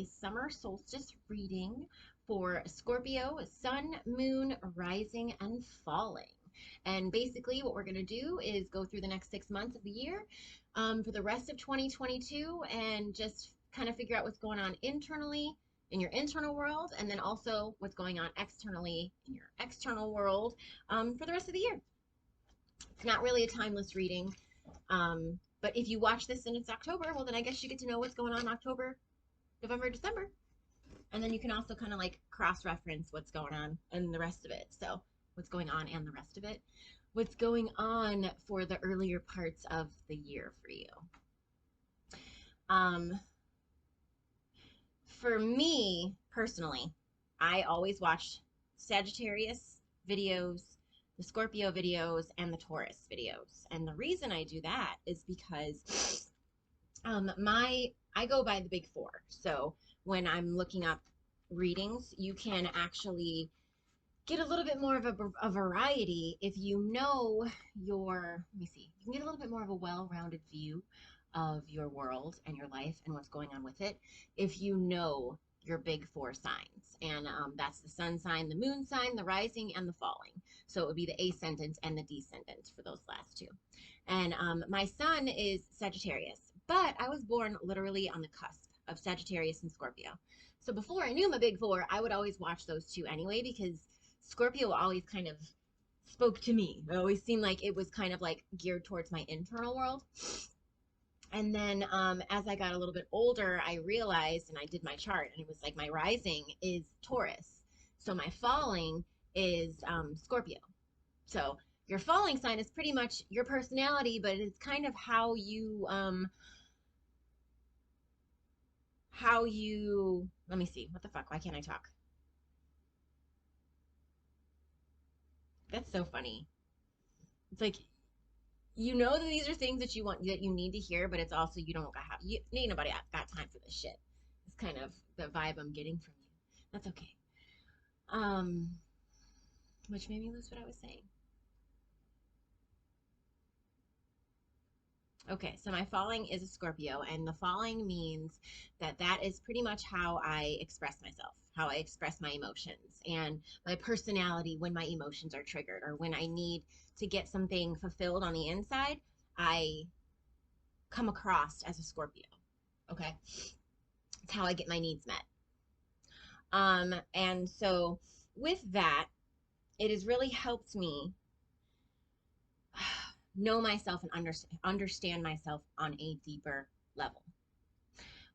a summer solstice reading for Scorpio, Sun, Moon, Rising, and Falling. And basically, what we're going to do is go through the next 6 months of the year for the rest of 2022 and just kind of figure out what's going on internally in your internal world, and then also what's going on externally in your external world for the rest of the year. It's not really a timeless reading. But if you watch this and it's October, well, then I guess you get to know what's going on in October, November, December. And then you can also kind of like cross-reference what's going on and the rest of it. So what's going on and the rest of it. What's going on for the earlier parts of the year for you. For me, personally, I always watch Sagittarius videos, the Scorpio videos, and the Taurus videos. And the reason I do that is because I go by the big four. So when I'm looking up readings, you can actually get a little bit more of a variety if you know your, let me see, you can get a little bit more of a well-rounded view of your world and your life and what's going on with it if you know your big four signs. And that's the sun sign, the moon sign, the rising, and the falling. So it would be the ascendant and the descendant for those last two. And my sun is Sagittarius, but I was born literally on the cusp of Sagittarius and Scorpio. So before I knew my big four, I would always watch those two anyway, because Scorpio always kind of spoke to me. It always seemed like it was kind of like geared towards my internal world. And then as I got a little bit older, I realized, and I did my chart, and it was like my rising is Taurus. So my falling is Scorpio. So your falling sign is pretty much your personality, but it's kind of how you, let me see, what the fuck, why can't I talk? That's so funny. It's like, you know that these are things that you want, that you need to hear, but it's also you don't have, ain't nobody got time for this shit. It's kind of the vibe I'm getting from you. That's okay. Which made me lose what I was saying. Okay, so my falling is a Scorpio, and the falling means that that is pretty much how I express myself, how I express my emotions, and my personality when my emotions are triggered, or when I need to get something fulfilled on the inside, I come across as a Scorpio. Okay, it's how I get my needs met. And so with that, it has really helped me know myself and understand myself on a deeper level.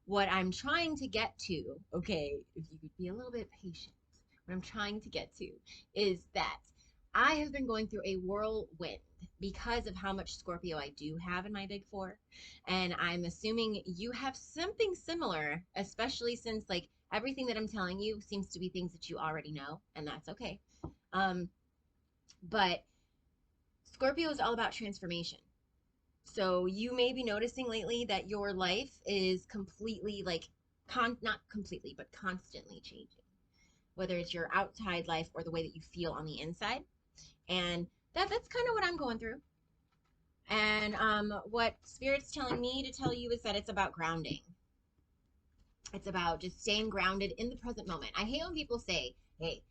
What I'm trying to get to, okay, if you could be a little bit patient, what I'm trying to get to is that I have been going through a whirlwind because of how much Scorpio I do have in my big four. And I'm assuming you have something similar, especially since like everything that I'm telling you seems to be things that you already know, and that's okay. But Scorpio is all about transformation. So you may be noticing lately that your life is completely like, not completely, but constantly changing, whether it's your outside life or the way that you feel on the inside. And that's kind of what I'm going through. And what Spirit's telling me to tell you is that it's about grounding. It's about just staying grounded in the present moment. I hate when people say, hey,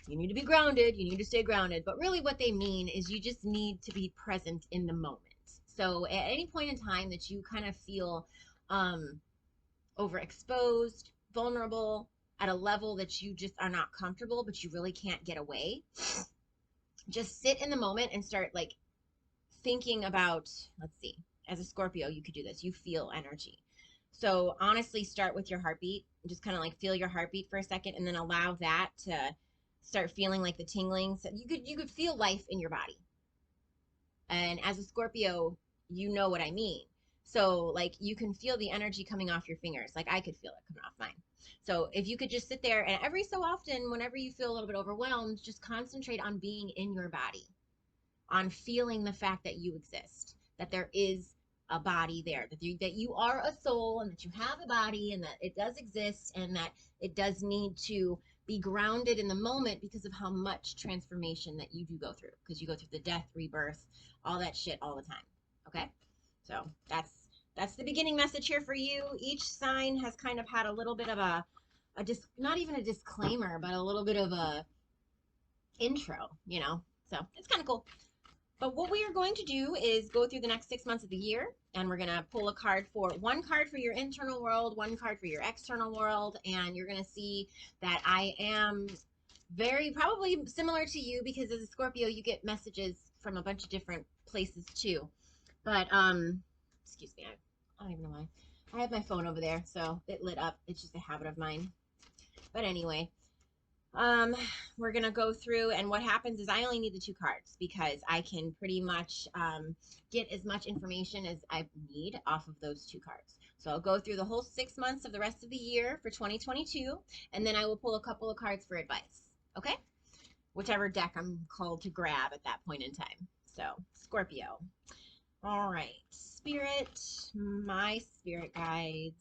you need to be grounded, you need to stay grounded. But really what they mean is you just need to be present in the moment. So at any point in time that you kind of feel overexposed, vulnerable, at a level that you just are not comfortable, but you really can't get away, just sit in the moment and start like thinking about, let's see, as a Scorpio, you could do this. You feel energy. So honestly, start with your heartbeat. Just kind of like feel your heartbeat for a second, and then allow that to start feeling like the tingling. So you could feel life in your body. And as a Scorpio, you know what I mean. So like you can feel the energy coming off your fingers. Like I could feel it coming off mine. So if you could just sit there, and every so often, whenever you feel a little bit overwhelmed, just concentrate on being in your body, on feeling the fact that you exist, that there is a body there, that you are a soul, and that you have a body, and that it does exist, and that it does need to be grounded in the moment because of how much transformation that you do go through, because you go through the death, rebirth, all that shit all the time. Okay, so that's That's the beginning message here for you. Each sign has kind of had a little bit of not even a disclaimer, but a little bit of a intro, you know? So it's kind of cool. But what we are going to do is go through the next 6 months of the year, and we're going to pull a card for one card for your internal world, one card for your external world, and you're going to see that I am very probably similar to you, because as a Scorpio, you get messages from a bunch of different places too. But, excuse me, I don't even know why. I have my phone over there, so it lit up. It's just a habit of mine. But anyway, we're gonna go through, and what happens is I only need the 2 cards because I can pretty much get as much information as I need off of those 2 cards. So I'll go through the whole 6 months of the rest of the year for 2022, and then I will pull a couple of cards for advice. Okay? Whichever deck I'm called to grab at that point in time. So, Scorpio. All right, Spirit, my spirit guides,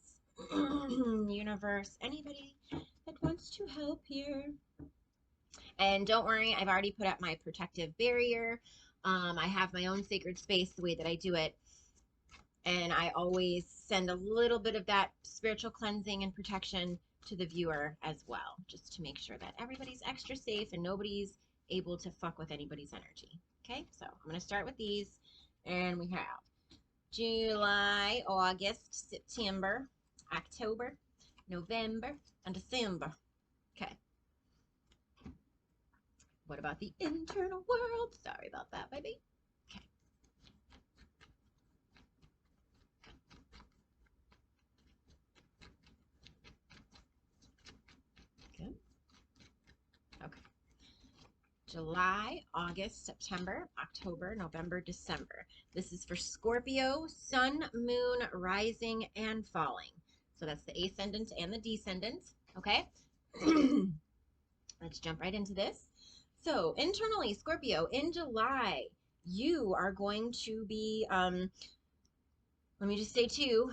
universe, anybody that wants to help here. And don't worry, I've already put up my protective barrier. I have my own sacred space the way that I do it. And I always send a little bit of that spiritual cleansing and protection to the viewer as well, just to make sure that everybody's extra safe and nobody's able to fuck with anybody's energy. Okay, so I'm going to start with these. And we have July, August, September, October, November, and December. Okay. What about the internal world? Sorry about that, baby. Okay. Good. Okay. July, August, September, October, November, December. This is for Scorpio, Sun, Moon, Rising, and Falling. So that's the ascendant and the descendant. Okay. Let's jump right into this. So internally, Scorpio, in July, you are going to be, let me just say too,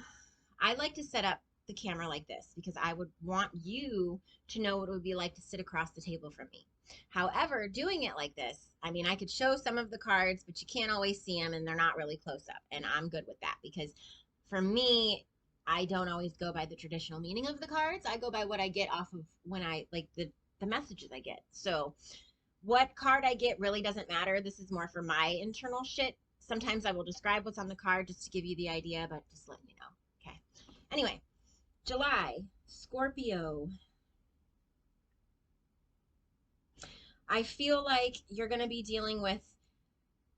I like to set up the camera like this because I would want you to know what it would be like to sit across the table from me. However, doing it like this, I mean, I could show some of the cards, but you can't always see them and they're not really close up. And I'm good with that because for me, I don't always go by the traditional meaning of the cards. I go by what I get off of when I like the messages I get. So what card I get really doesn't matter. This is more for my internal shit. Sometimes I will describe what's on the card just to give you the idea, but just letting you know. Okay. Anyway, July, Scorpio. I feel like you're going to be dealing with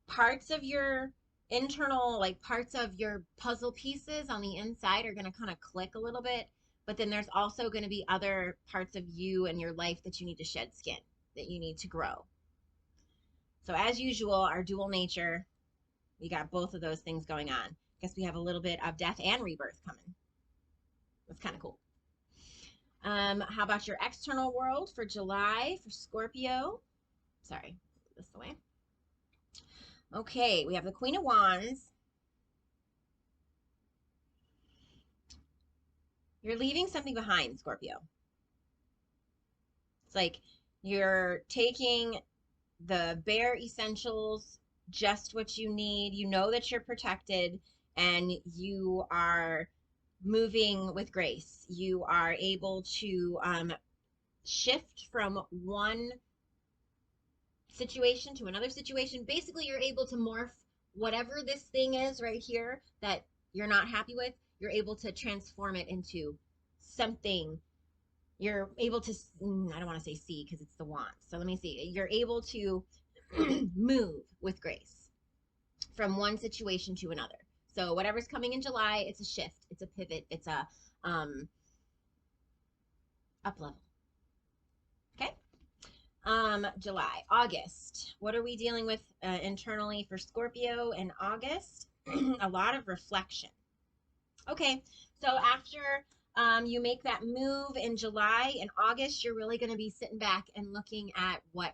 parts of your internal, like parts of your puzzle pieces on the inside are going to kind of click a little bit. But then there's also going to be other parts of you and your life that you need to shed skin, that you need to grow. So as usual, our dual nature, we got both of those things going on. Guess we have a little bit of death and rebirth coming. That's kind of cool. How about your external world for July for Scorpio? Sorry, this way. Okay, we have the Queen of Wands. You're leaving something behind, Scorpio. It's like you're taking the bare essentials, just what you need. You know that you're protected and you are moving with grace. You are able to shift from one situation to another situation. Basically, you're able to morph whatever this thing is right here that you're not happy with. You're able to transform it into something. You're able to, I don't want to say see because it's the wands. So let me see. You're able to move with grace from one situation to another. So whatever's coming in July, it's a shift, it's a pivot, it's a up level. Okay. July, August. What are we dealing with internally for Scorpio in August? A lot of reflection. Okay, so after you make that move in July and August, you're really going to be sitting back and looking at what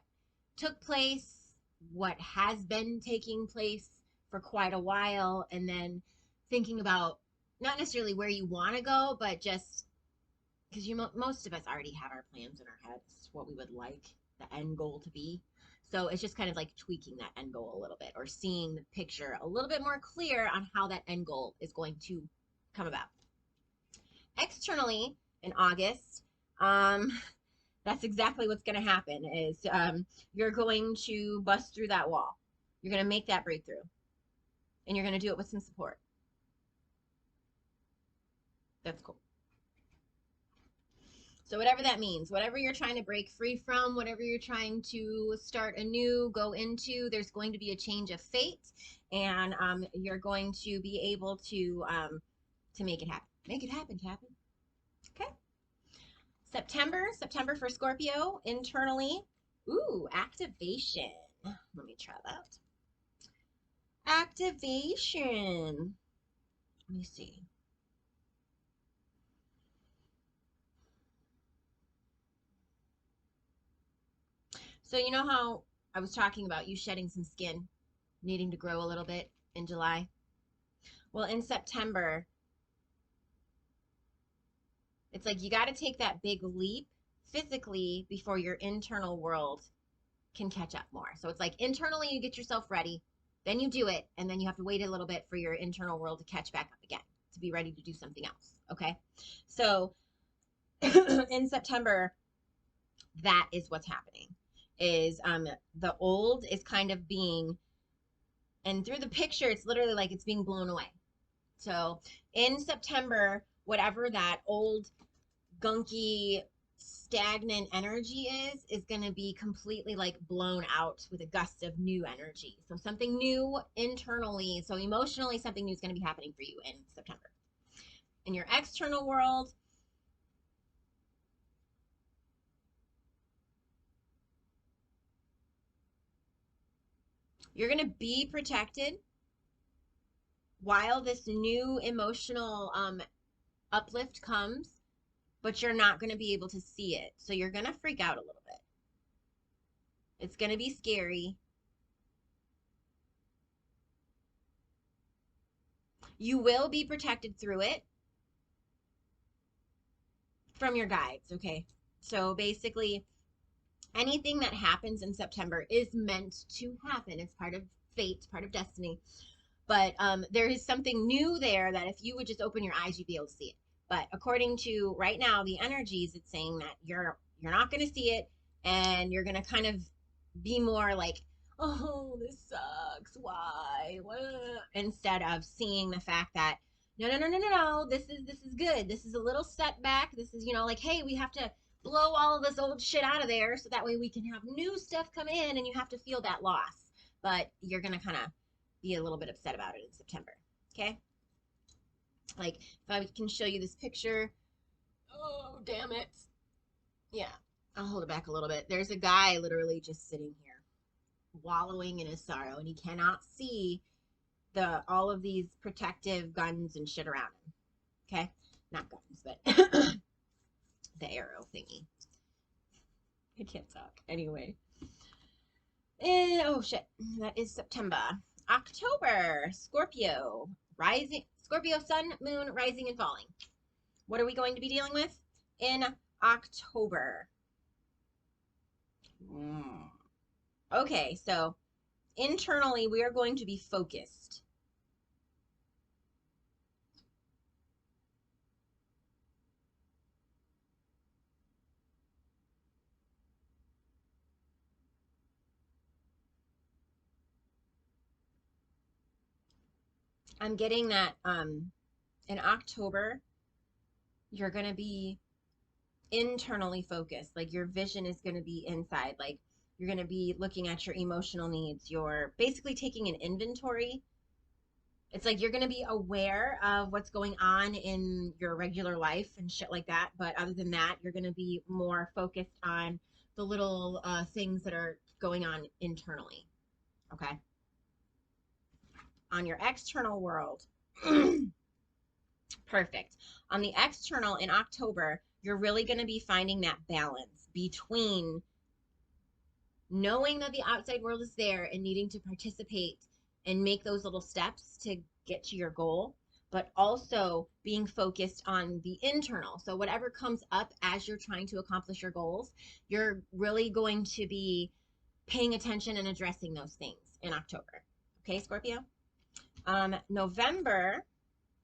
took place, what has been taking place for quite a while, and then thinking about not necessarily where you want to go, but just because most of us already have our plans in our heads, what we would like the end goal to be. So it's just kind of like tweaking that end goal a little bit or seeing the picture a little bit more clear on how that end goal is going to come about. Externally, in August, that's exactly what's going to happen is you're going to bust through that wall. You're going to make that breakthrough. And you're going to do it with some support. That's cool. So whatever that means, whatever you're trying to break free from, whatever you're trying to start anew, go into, there's going to be a change of fate, and you're going to be able to make it happen. Make it happen, Captain. Okay. September for Scorpio, internally. Ooh, activation. Let me try that. Activation. Let me see. So you know how I was talking about you shedding some skin, needing to grow a little bit in July? Well, in September, it's like you got to take that big leap physically before your internal world can catch up more. So it's like internally you get yourself ready, then you do it, and then you have to wait a little bit for your internal world to catch back up again, to be ready to do something else. Okay? So in September, that is what's happening. Is the old is kind of being, and through the picture, it's literally like it's being blown away. So in September, whatever that old gunky stagnant energy is going to be completely like blown out with a gust of new energy. So something new internally, so emotionally, something new is going to be happening for you in September. In your external world, you're going to be protected while this new emotional uplift comes, but you're not going to be able to see it. So you're going to freak out a little bit. It's going to be scary. You will be protected through it from your guides, okay? So basically, anything that happens in September is meant to happen. It's part of fate, part of destiny. But there is something new there that if you would just open your eyes, you'd be able to see it. But according to right now, the energies, it's saying that you're not going to see it, and you're going to kind of be more like, oh, this sucks. Why? What? Instead of seeing the fact that no, this is good. This is a little setback. This is, like, hey, we have to blow all of this old shit out of there so that way we can have new stuff come in, and you have to feel that loss. But you're going to kind of be a little bit upset about it in September. Okay? Like, if I can show you this picture. Oh, damn it. Yeah, I'll hold it back a little bit. There's a guy literally just sitting here, wallowing in his sorrow, and he cannot see all of these protective guns and shit around him. Okay? Not guns, but the arrow thingy. I can't talk. Anyway. Oh, shit. That is September. October, Scorpio. Scorpio Sun, Moon, rising and falling. What are we going to be dealing with in October? Okay, so internally, we are going to be focused. I'm getting that in October, you're going to be internally focused. Like your vision is going to be inside. Like you're going to be looking at your emotional needs. You're basically taking an inventory. It's like you're going to be aware of what's going on in your regular life and shit like that. But other than that, you're going to be more focused on the little things that are going on internally. Okay. On your external world, perfect. On the external in October, you're really going to be finding that balance between knowing that the outside world is there and needing to participate and make those little steps to get to your goal, but also being focused on the internal. So whatever comes up as you're trying to accomplish your goals, you're really going to be paying attention and addressing those things in October. Okay, Scorpio? November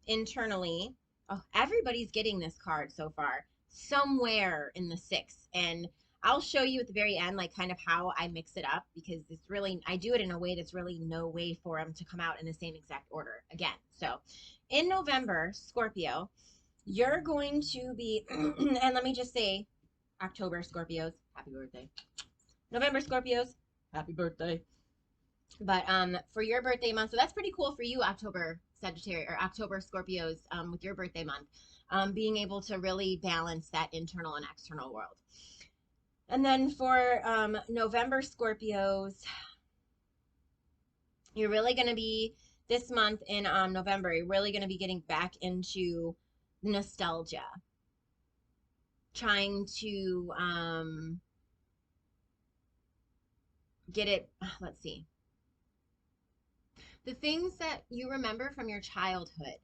internally. Oh, everybody's getting this card so far, somewhere in the six. And I'll show you at the very end, like kind of how I mix it up, because it's really, I do it in a way that's really no way for them to come out in the same exact order again. So in November, Scorpio, you're going to be, and let me just say, October Scorpios, happy birthday. November Scorpios, happy birthday. But for your birthday month, so that's pretty cool for you, October Sagittarius or October Scorpios, with your birthday month, being able to really balance that internal and external world. And then for November Scorpios, you're really going to be this month in November, you're really going to be getting back into nostalgia, trying to get it. Let's see. The things that you remember from your childhood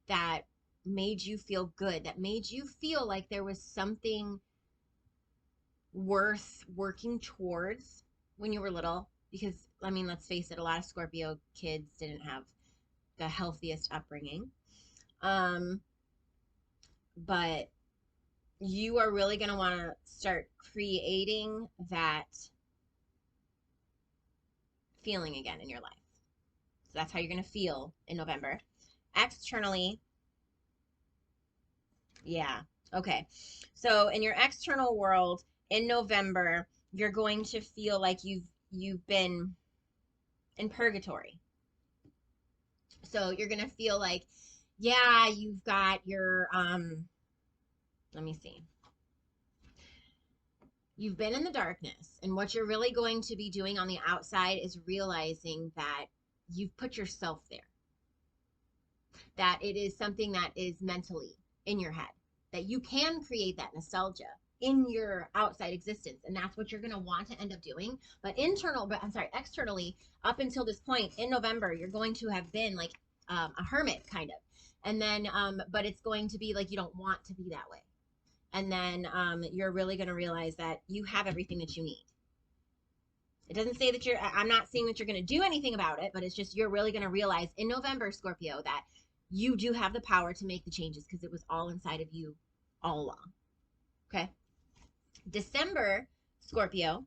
that made you feel good, that made you feel like there was something worth working towards when you were little. Because, I mean, let's face it, a lot of Scorpio kids didn't have the healthiest upbringing. But you are really going to want to start creating that feeling again in your life. So that's how you're going to feel in November. Externally, yeah, okay. So in your external world, in November, you're going to feel like you've been in purgatory. So you're going to feel like, yeah, you've got your let me see. You've been in the darkness, and what you're really going to be doing on the outside is realizing that you've put yourself there. That it is something that is mentally in your head, that you can create that nostalgia in your outside existence, and that's what you're going to want to end up doing. But externally, up until this point in November, you're going to have been like a hermit kind of, and then but it's going to be like you don't want to be that way, and then you're really going to realize that you have everything that you need. It doesn't say that I'm not saying that you're going to do anything about it, but it's just you're really going to realize in November, Scorpio, that you do have the power to make the changes because it was all inside of you all along. Okay. December, Scorpio,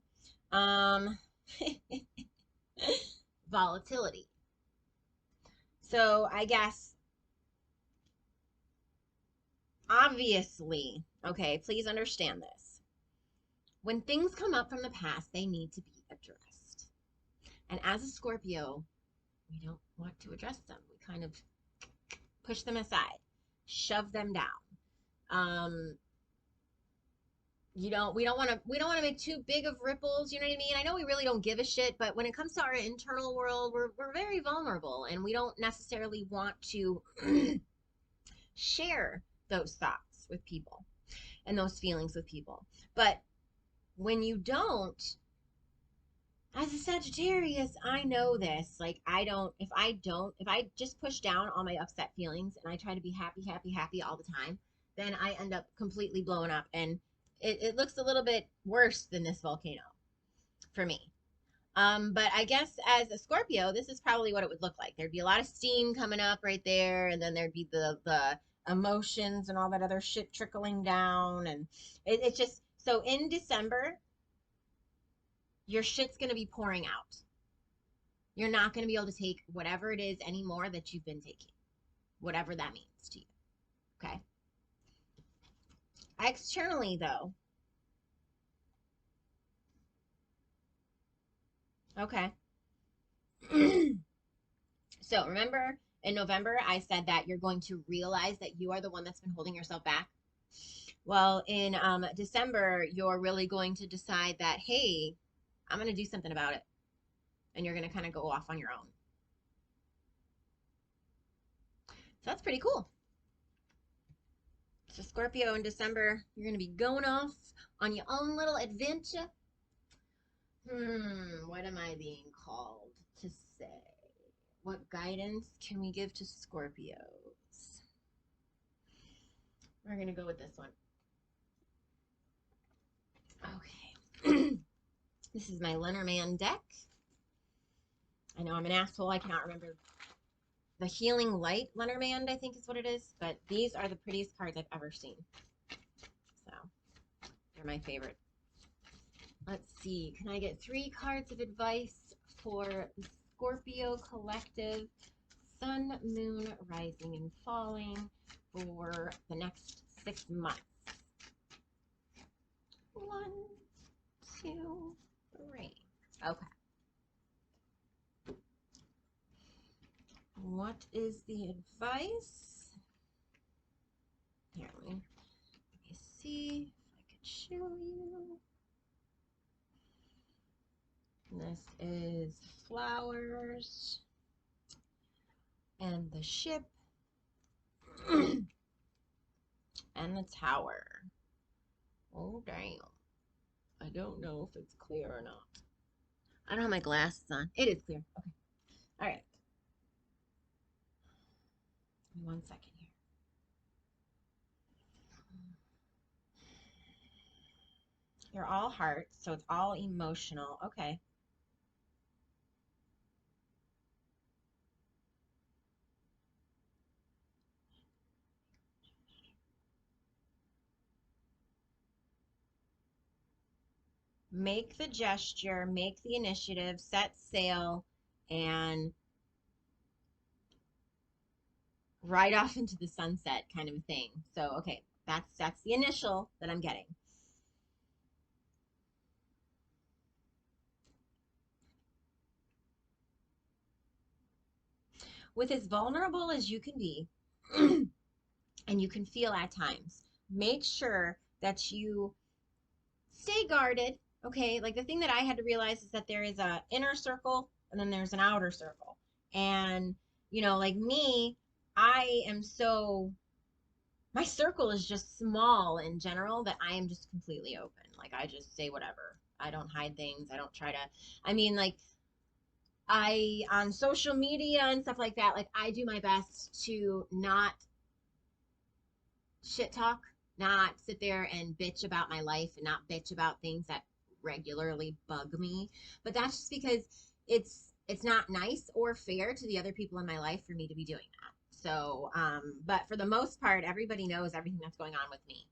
volatility. So I guess, obviously, okay, please understand this. When things come up from the past, they need to be addressed. And as a Scorpio, we don't want to address them. We kind of push them aside, shove them down. We don't want to make too big of ripples, you know what I mean? I know we really don't give a shit, but when it comes to our internal world, we're very vulnerable, and we don't necessarily want to share those thoughts with people and those feelings with people. But when you don't, as a Sagittarius, I know this. Like, if I just push down all my upset feelings and I try to be happy, happy, happy all the time, then I end up completely blowing up, and it looks a little bit worse than this volcano for me. But I guess as a Scorpio, this is probably what it would look like. There'd be a lot of steam coming up right there, and then there'd be the emotions and all that other shit trickling down, and it's just so in December, your shit's gonna be pouring out. You're not gonna be able to take whatever it is anymore that you've been taking, whatever that means to you. Okay. Externally, though, okay. So remember in November, I said that you're going to realize that you are the one that's been holding yourself back. Well, in December, you're really going to decide that, hey, I'm going to do something about it. And you're going to kind of go off on your own. So that's pretty cool. So Scorpio in December, you're going to be going off on your own little adventure. What am I being called to say? What guidance can we give to Scorpios? We're going to go with this one. Okay. This is my Lenormand deck. I know I'm an asshole. I cannot remember the Healing Light Lenormand, I think is what it is. But these are the prettiest cards I've ever seen. So they're my favorite. Let's see. Can I get 3 cards of advice for Scorpio Collective, Sun, Moon, Rising, and Falling for the next 6 months? 1, 2, 3. Okay. What is the advice? Here, let me see if I could show you. This is flowers and the ship and the tower. Oh, damn. I don't know if it's clear or not. I don't have my glasses on. It is clear. Okay. All right. Give me 1 second here. They're all hearts, so it's all emotional. Okay. Make the gesture, make the initiative, set sail, and ride off into the sunset kind of a thing. So, okay, that's the initial that I'm getting. With as vulnerable as you can be, and you can feel at times, make sure that you stay guarded. Okay, like the thing that I had to realize is that there is a inner circle and then there's an outer circle. And like me, I am so my circle is just small in general that I am just completely open. Like I just say whatever. I don't hide things. I don't try to I mean like I on social media and stuff like that, like I do my best to not shit talk, not sit there and bitch about my life and not bitch about things that regularly bug me. But that's just because it's not nice or fair to the other people in my life for me to be doing that. So, but for the most part, everybody knows everything that's going on with me.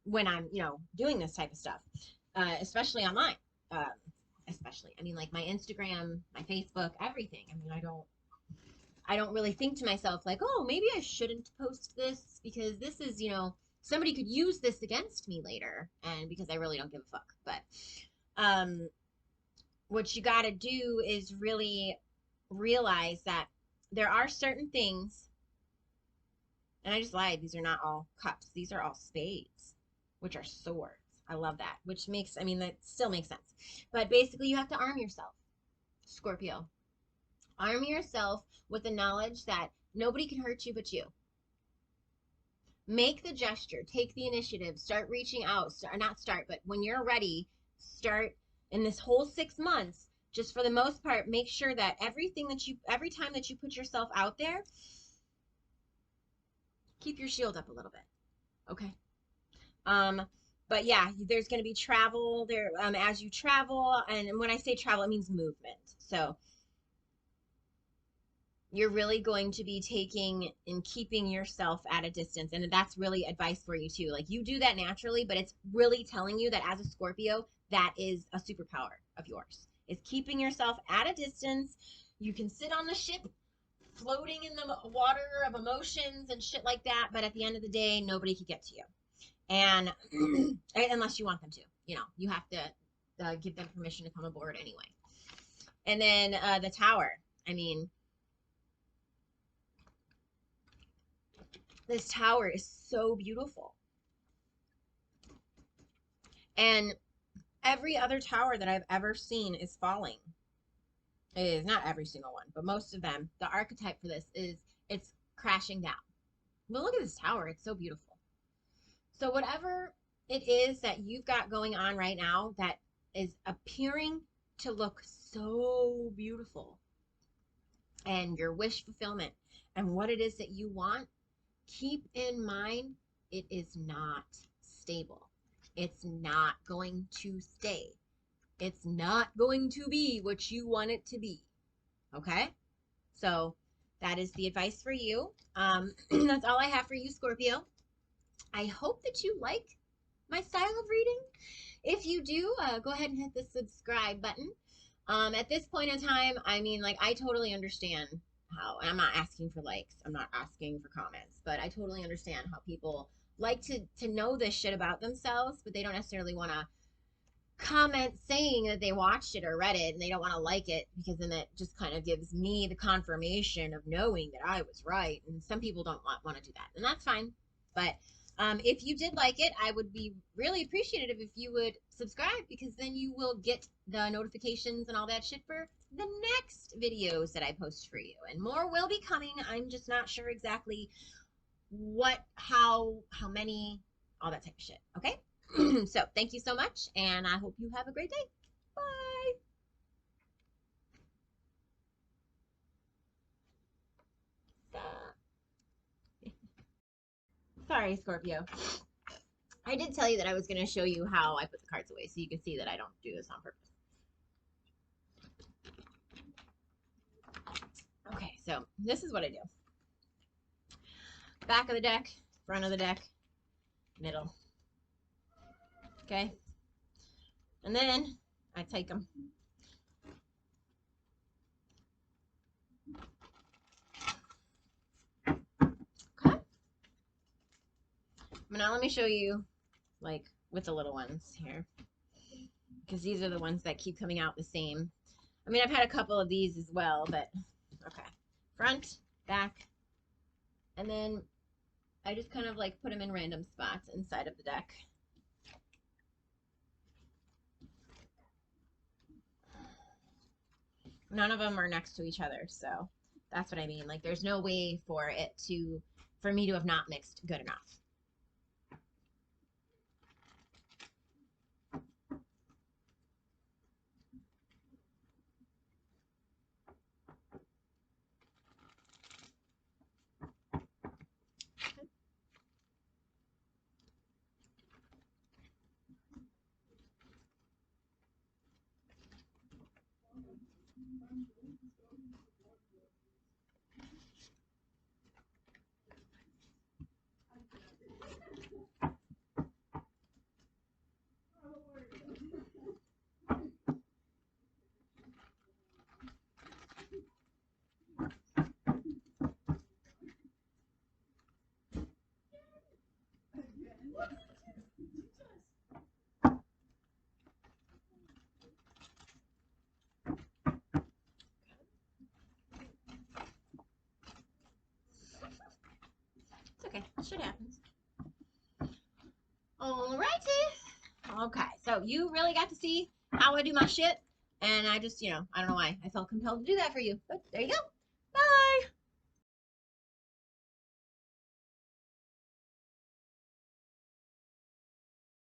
When I'm, doing this type of stuff, especially online. Especially, I mean, like my Instagram, my Facebook, everything. I mean, I don't really think to myself like, oh, maybe I shouldn't post this because this is, somebody could use this against me later, and because I really don't give a fuck. But what you got to do is really realize that there are certain things, and I just lied, these are not all cups, these are all spades, which are swords. I love that, which makes, I mean, that still makes sense. But basically, you have to arm yourself, Scorpio. Arm yourself with the knowledge that nobody can hurt you but you. Make the gesture, take the initiative, start reaching out, but when you're ready, start in this whole 6 months, just for the most part, make sure that every time that you put yourself out there, keep your shield up a little bit. Okay. But yeah, there's going to be travel there, as you travel. And when I say travel, it means movement. So you're really going to be taking and keeping yourself at a distance. And that's really advice for you too. Like you do that naturally, but it's really telling you that as a Scorpio, that is a superpower of yours, is keeping yourself at a distance. You can sit on the ship floating in the water of emotions and shit like that. But at the end of the day, nobody can get to you. And unless you want them to, you have to give them permission to come aboard anyway. And then the tower, I mean, this tower is so beautiful. And every other tower that I've ever seen is falling. It is not every single one, but most of them. The archetype for this is it's crashing down. But look at this tower. It's so beautiful. So whatever it is that you've got going on right now that is appearing to look so beautiful, and your wish fulfillment and what it is that you want, keep in mind it is not stable. It's not going to stay. It's not going to be what you want it to be. Okay? So that is the advice for you. That's all I have for you, Scorpio. I hope that you like my style of reading. If you do, go ahead and hit the subscribe button. At this point in time, I mean, like, I totally understand how, and I'm not asking for likes, I'm not asking for comments, but I totally understand how people like to know this shit about themselves, but they don't necessarily want to comment saying that they watched it or read it, and they don't want to like it, because then it just kind of gives me the confirmation of knowing that I was right. And some people don't want to do that, and that's fine. But if you did like it, I would be really appreciative if you would subscribe, because then you will get the notifications and all that shit for the next videos that I post for you. And more will be coming. I'm just not sure exactly what, how many, all that type of shit. Okay? So thank you so much, and I hope you have a great day. Bye. Sorry, Scorpio. I did tell you that I was going to show you how I put the cards away, so you can see that I don't do this on purpose. Okay, so this is what I do. Back of the deck, front of the deck, middle. Okay? And then I take them. Okay? Now let me show you, like, with the little ones here, because these are the ones that keep coming out the same. I mean, I've had a couple of these as well, but okay. Front, back, and then I just kind of like put them in random spots inside of the deck. None of them are next to each other, so that's what I mean. Like, there's no way for me to have not mixed good enough. It's okay. Shit happens. Alrighty. Okay, so you really got to see how I do my shit, and I just, I don't know why. I felt compelled to do that for you, but there you go. Bye.